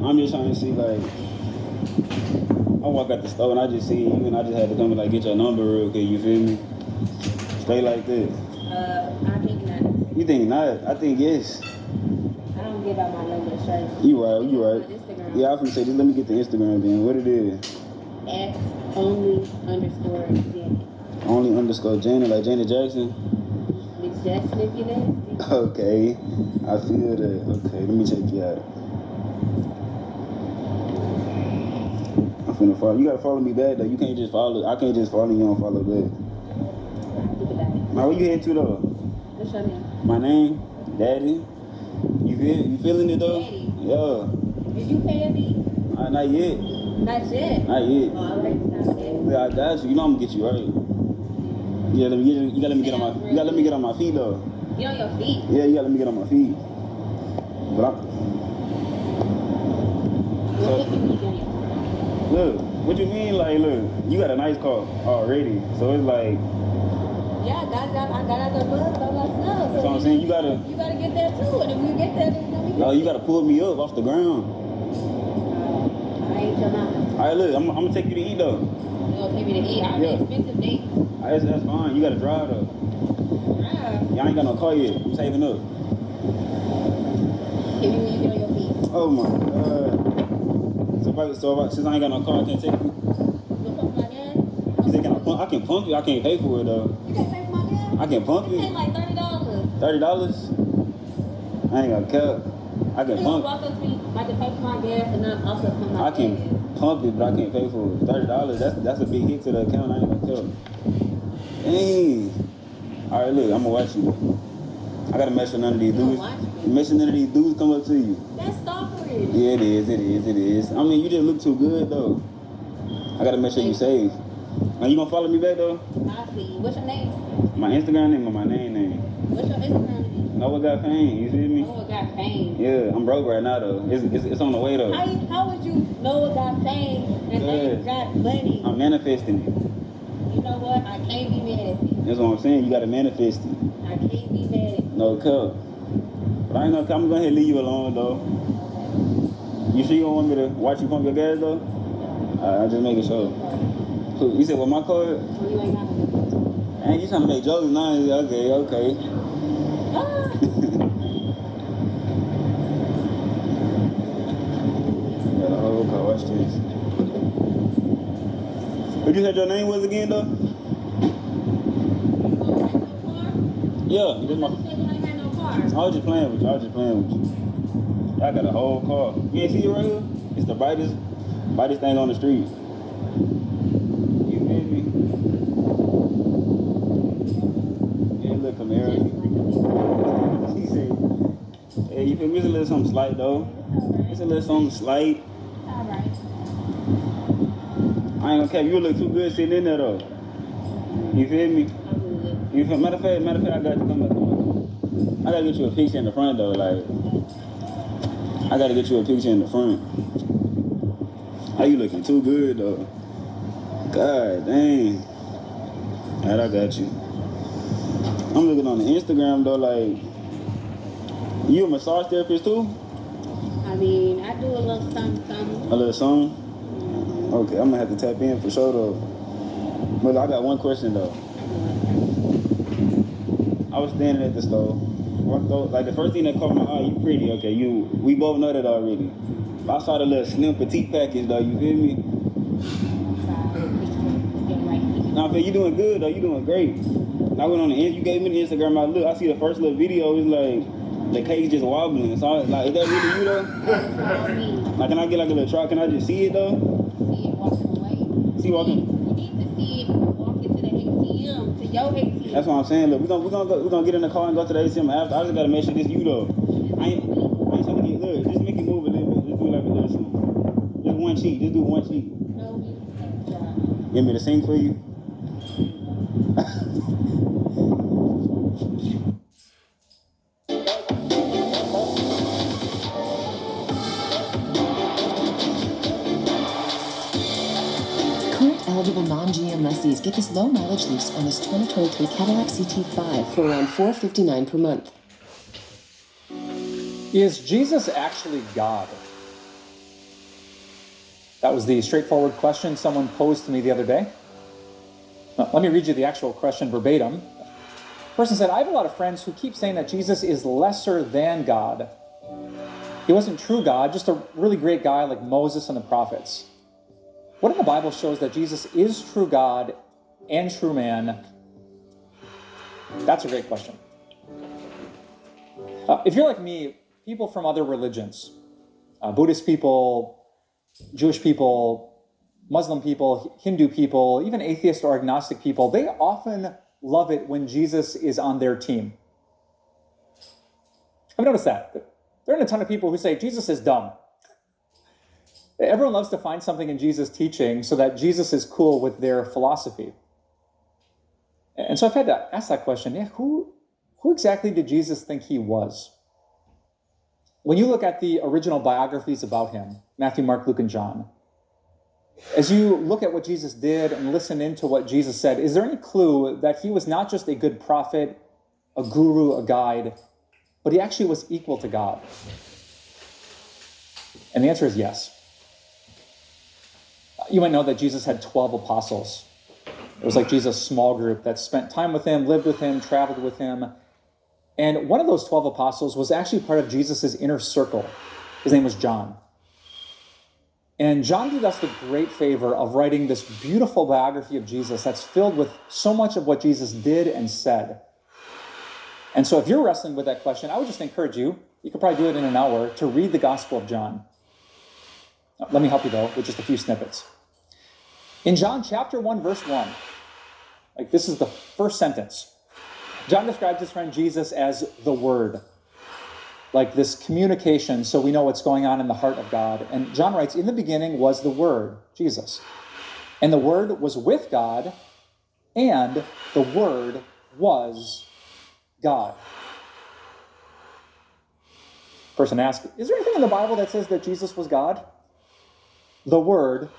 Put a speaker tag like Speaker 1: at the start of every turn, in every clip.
Speaker 1: I'm just trying to see, like, I walk out the store and I just see you and I just had to come and, like, get your number real quick, you feel me? Straight like this.
Speaker 2: I think not.
Speaker 1: You think not? I think yes.
Speaker 2: I don't give out my number straight.
Speaker 1: You right. Yeah, I was gonna say, just let me get the Instagram then. What it is?
Speaker 2: At only_Janet.
Speaker 1: Only_Janet, like Janet Jackson?
Speaker 2: Miss Jackson, if you nasty.
Speaker 1: Okay, I feel that. Okay, let me check you out. I'm finna follow. You gotta follow me back though. You can't just follow. I can't just follow you and follow back. Now, where you headed to though?
Speaker 2: What's your name?
Speaker 1: My name? Daddy. You feeling it though?
Speaker 2: Daddy.
Speaker 1: Yeah.
Speaker 2: Did you pay me?
Speaker 1: Not yet.
Speaker 2: Not yet?
Speaker 1: Not yet.
Speaker 2: Oh, I like to stop that.
Speaker 1: Yeah, I got you. You know I'm gonna get you right. Yeah, you gotta let me get on my. You gotta let me get on my feet though.
Speaker 2: Get on your feet.
Speaker 1: Yeah, you gotta let me get on my feet. But look, what you mean? Like, look, you got a nice car already, so it's like.
Speaker 2: Yeah, I got out the bus by myself.
Speaker 1: That's what I'm saying. You gotta
Speaker 2: get there too, and if you get there, then
Speaker 1: no, you gotta pull me up off the ground.
Speaker 2: I ain't your mama.
Speaker 1: All right, look, I'm gonna take you to eat though.
Speaker 2: You gonna take me to eat? I have expensive dates.
Speaker 1: That's fine. You gotta drive though.
Speaker 2: Drive?
Speaker 1: Yeah, I ain't got no car yet. I'm saving up.
Speaker 2: Give me when you get on your feet.
Speaker 1: Oh my god. So since I ain't got no car, I can't take you.
Speaker 2: You gonna pump my gas?
Speaker 1: You think I can pump you? I can't pay for it though.
Speaker 2: You can't pay for my gas?
Speaker 1: I can pump you.
Speaker 2: You pay like $30.
Speaker 1: $30? I ain't got cap. I can pump.
Speaker 2: Walk up to me, I can pay for my gas and not also pump my gas.
Speaker 1: I can pump it, but I can't pay for it. $30, that's a big hit to the account. I ain't gonna tell. Dang. All right, look, I'm gonna watch you. I gotta make sure none of these dudes. Make sure none of these dudes come up to you.
Speaker 2: That's stalkerish.
Speaker 1: Yeah, it is. I mean, you just look too good though. I gotta make sure you safe. Now you gonna follow me back though?
Speaker 2: I see. What's your name?
Speaker 1: My Instagram name or my name?
Speaker 2: What's your Instagram name?
Speaker 1: Noah Got Fame. You feel me?
Speaker 2: Noah Got Fame.
Speaker 1: Yeah, I'm broke right now though. It's on the way though.
Speaker 2: How would you Noah Got Fame and then got money?
Speaker 1: I'm manifesting it.
Speaker 2: You know what? I can't be mad at you.
Speaker 1: That's what I'm saying. You gotta manifest it.
Speaker 2: I can't be mad at you.
Speaker 1: No cup. But I ain't gonna come. I'm gonna go ahead and leave you alone though. You sure you don't want me to watch you pump your gas though? I just making sure. You said what my card?
Speaker 2: You ain't got no.
Speaker 1: Man, you trying to make jokes now? Okay.
Speaker 2: Ah.
Speaker 1: Got a whole car. Watch this. What you said your name was again though? Yeah, you did my. I was just playing with you. I got a whole car. You ain't see it right here? It's the brightest thing on the street. You feel me? Yeah, look, Camaro. She said, hey, you feel me? It's a little something slight though. It's a little something slight.
Speaker 2: Alright.
Speaker 1: I ain't gonna cap, you look too good sitting in there though. You feel me? You feel, matter of fact, I got you. Come up. I gotta get you a picture in the front though, like. I gotta get you a picture in the front. How you looking too good though? God dang. Alright, I got you. I'm looking on the Instagram though, like. You a massage therapist too?
Speaker 2: I mean, I do a little something.
Speaker 1: A little something? Okay, I'm gonna have to tap in for sure though. But I got one question though. I was standing at the store. Like the first thing that caught my eye, you pretty, okay, we both know that already. But I saw the little slim petite package though, you feel me? Nah, man, you doing good though, you doing great. I went on you gave me the Instagram, I see the first little video, it's like, the cake just wobbling. So like, is that really you though? Like, can I get like a little try? Can I just see it though?
Speaker 2: See it walking away.
Speaker 1: See walking?
Speaker 2: You need to see it walking to the ATM, to your ATM.
Speaker 1: That's what I'm saying. Look, we're gonna get in the car and go to the ATM after. I just gotta make sure this you though. I ain't trying to get look. Just make it move a little bit. Just do like a little something. Just one cheek. Just do one cheek.
Speaker 2: No,
Speaker 1: Give me to sing for you.
Speaker 3: Eligible non-GM lessees get this low mileage lease on this 2023 Cadillac CT5 for around $459 per month.
Speaker 4: Is Jesus actually God? That was the straightforward question someone posed to me the other day. Now, let me read you the actual question verbatim. The person said, I have a lot of friends who keep saying that Jesus is lesser than God. He wasn't true God, just a really great guy like Moses and the prophets. What in the Bible shows that Jesus is true God and true man? That's a great question. If you're like me, people from other religions, Buddhist people, Jewish people, Muslim people, Hindu people, even atheist or agnostic people, they often love it when Jesus is on their team. I've noticed that. There are a ton of people who say Jesus is dumb. Everyone loves to find something in Jesus' teaching so that Jesus is cool with their philosophy. And so I've had to ask that question, who exactly did Jesus think he was? When you look at the original biographies about him, Matthew, Mark, Luke, and John, as you look at what Jesus did and listen into what Jesus said, is there any clue that he was not just a good prophet, a guru, a guide, but he actually was equal to God? And the answer is yes. You might know that Jesus had 12 apostles. It was like Jesus' small group that spent time with him, lived with him, traveled with him. And one of those 12 apostles was actually part of Jesus' inner circle. His name was John. And John did us the great favor of writing this beautiful biography of Jesus that's filled with so much of what Jesus did and said. And so if you're wrestling with that question, I would just encourage you could probably do it in an hour, to read the Gospel of John. Let me help you, though, with just a few snippets. In John chapter 1, verse 1, this is the first sentence. John describes his friend Jesus as the Word, like this communication so we know what's going on in the heart of God. And John writes, in the beginning was the Word, Jesus. And the Word was with God, and the Word was God. Person asks, is there anything in the Bible that says that Jesus was God? The Word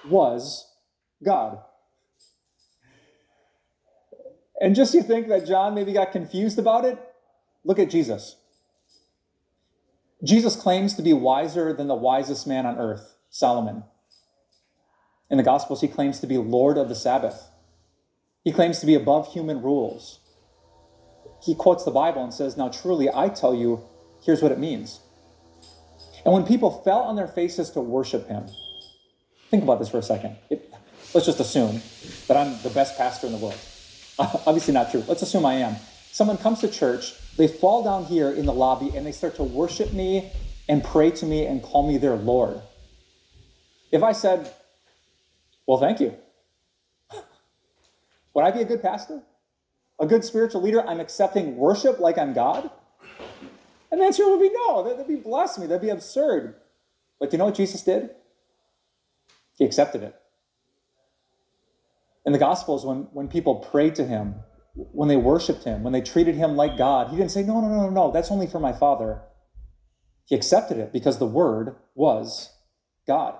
Speaker 4: was God. And just you think that John maybe got confused about it? Look at Jesus. Jesus claims to be wiser than the wisest man on earth, Solomon. In the Gospels, he claims to be Lord of the Sabbath. He claims to be above human rules. He quotes the Bible and says, now truly, I tell you, here's what it means. And when people fell on their faces to worship him, think about this for a second. Let's just assume that I'm the best pastor in the world. Obviously not true. Let's assume I am. Someone comes to church, they fall down here in the lobby, and they start to worship me and pray to me and call me their Lord. If I said, well, thank you, would I be a good pastor? A good spiritual leader? I'm accepting worship like I'm God? And the answer would be no. That'd be blasphemy. That'd be absurd. But you know what Jesus did? He accepted it. In the Gospels, when people prayed to him, when they worshiped him, when they treated him like God, he didn't say, no, that's only for my Father. He accepted it because the Word was God.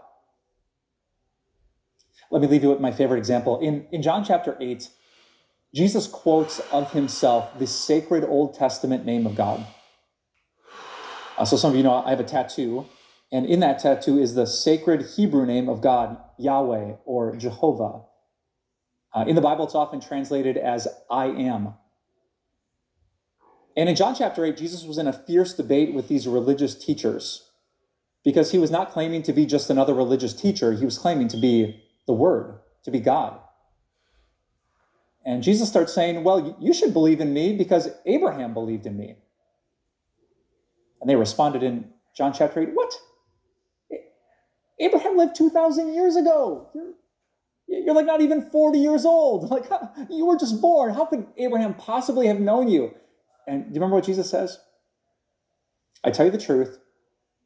Speaker 4: Let me leave you with my favorite example. In John chapter 8, Jesus quotes of himself the sacred Old Testament name of God. So some of you know I have a tattoo, and in that tattoo is the sacred Hebrew name of God, Yahweh or Jehovah. In the Bible, it's often translated as I am. And in John chapter 8, Jesus was in a fierce debate with these religious teachers because he was not claiming to be just another religious teacher. He was claiming to be the Word, to be God. And Jesus starts saying, well, you should believe in me because Abraham believed in me. And they responded in John chapter 8, what? Abraham lived 2,000 years ago. You're like not even 40 years old. Like, you were just born. How could Abraham possibly have known you? And do you remember what Jesus says? I tell you the truth.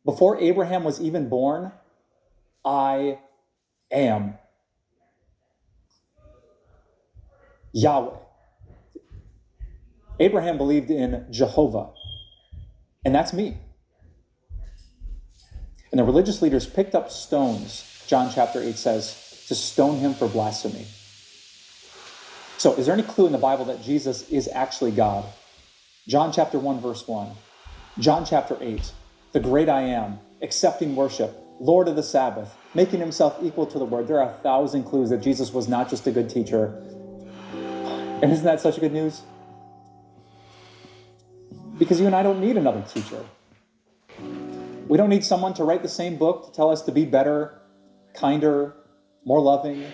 Speaker 4: Before Abraham was even born, I am Yahweh. Abraham believed in Jehovah. And that's me. And the religious leaders picked up stones, John chapter 8 says, to stone him for blasphemy. So is there any clue in the Bible that Jesus is actually God? John chapter 1, verse 1. John chapter 8, the great I am, accepting worship. Lord of the Sabbath, making himself equal to the Word. There are 1,000 clues that Jesus was not just a good teacher. And isn't that such good news? Because you and I don't need another teacher. We don't need someone to write the same book to tell us to be better, kinder, more loving,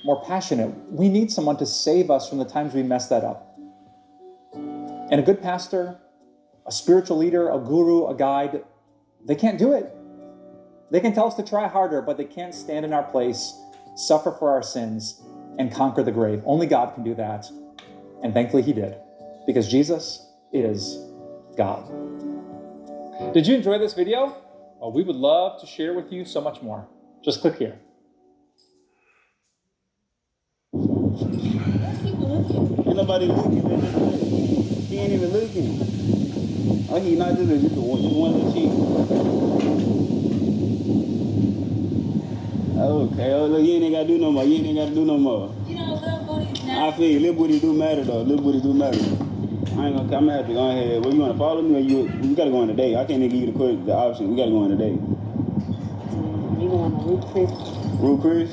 Speaker 4: more passionate. We need someone to save us from the times we mess that up. And a good pastor, a spiritual leader, a guru, a guide, they can't do it. They can tell us to try harder, but they can't stand in our place, suffer for our sins, and conquer the grave. Only God can do that. And thankfully he did, because Jesus is God. Did you enjoy this video? Well, we would love to share with you so much more. Just click here.
Speaker 1: Ain't nobody looking. He ain't even looking. Oh, he not just one little cheek. Okay, oh look, you ain't gotta do no more. You ain't gotta do no more.
Speaker 2: You know, little booties now.
Speaker 1: I feel you. Little booty do matter though. Little booty do matter. I ain't gonna. I'm gonna have to go ahead. Well, you wanna follow me or you? We gotta go in today. I can't even give you the option. We gotta go in today.
Speaker 2: You going on Ruth Chris?
Speaker 1: Ruth Chris.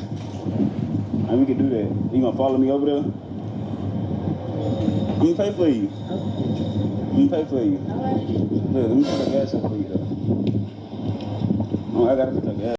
Speaker 1: And we can do that. You gonna follow me over there? I'm gonna pay for you. I'm gonna pay for you.
Speaker 2: All right.
Speaker 1: Look, let me put the gas up for you though. Oh, I gotta put the gas.